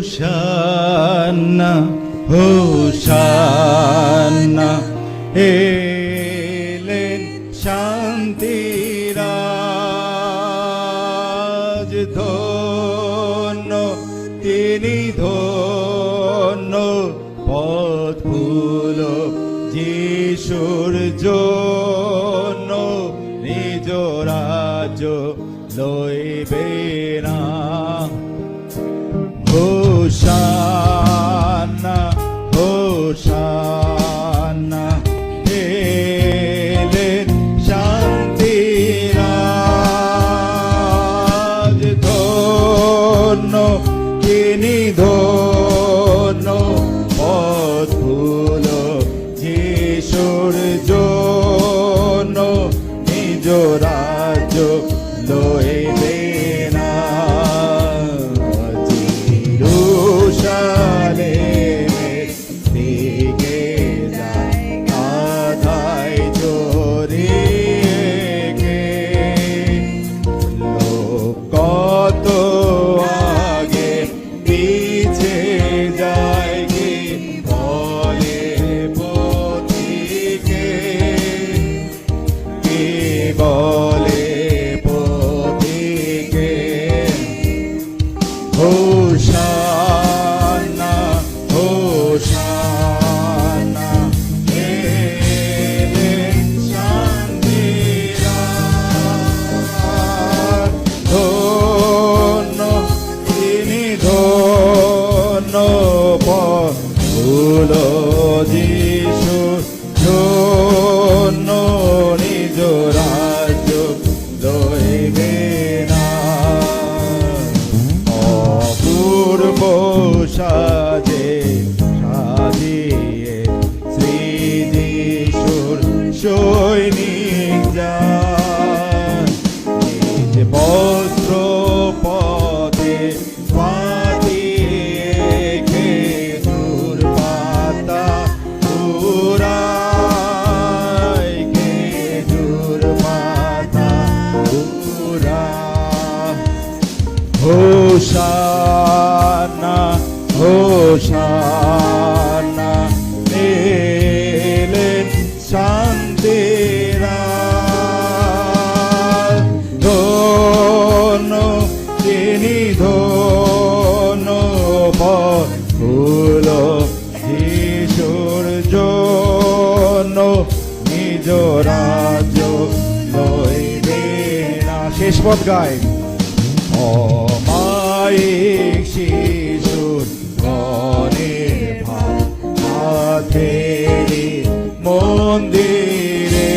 হোশান্না হোশান্না এলেন শান্তিরাজ ধন্য তিনি ধন্য পথ খুলো যিশুর জন্য নিজ রাজ্য লইবে না হোশান্না হোশান্না এলেন শান্তিরাজ ধন্য তিনি ধন্য পথ খুলো যিশুর জন্য নিজ রাজ্য লইবে না জেরুজালেমের দিকে যায় আধায় জড়িয়ে লোক কত আগে পিছে যায় কি বলে পথিকে কি বলে পথিকে হোশান্না হোশান্না এলেন শান্তিরাজ ধন্য তিনি ধন্য পথ খুলো যিশুর জন্য নিজ রাজ্য লইবে না অপূর্ব সাজে সাজিয়ে শ্রী যিশুর সৈনিক যান নিজ বস্ত্র পথে পাতিয়ে খেজুর পাতা উড়ায় খেজুর পাতা উড়ায় হোশান্না হোশান্না এলেন শান্তিরাজ ধন্য তিনি ধন্য পথ খুলো যিশুর জন্য নিজ রাজ্য লইবে না শেষ পদ গায় অমায়িক শিশুর গণের ভাব হাতেরি মন্দিরে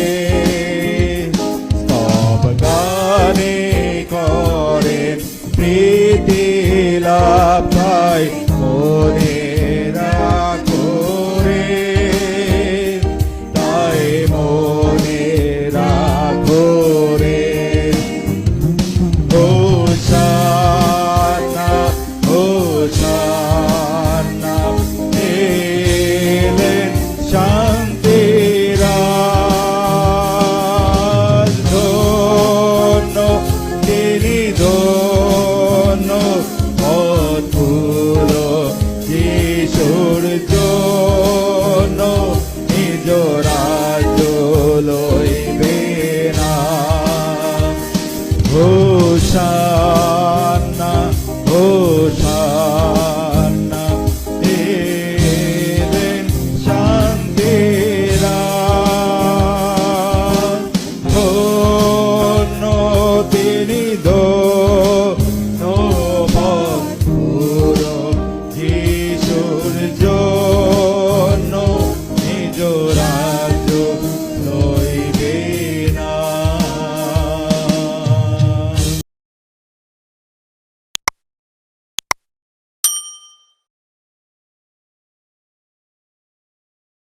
স্তব গানে করেন প্রীতি লাভ পাই মনে রাখো রে তাই মনে রাখো রে হোশান্না হোশান্না এলেন শান্তিরাজ ধন্য তিনি ধন্য পথ খুলো যিশুর জন্য নিজ রাজ্য লইবে না হোশান্না হোশান্না এলেন শান্তিরাজ ধন্য তিনি ধন্য পথ খুলো যিশুর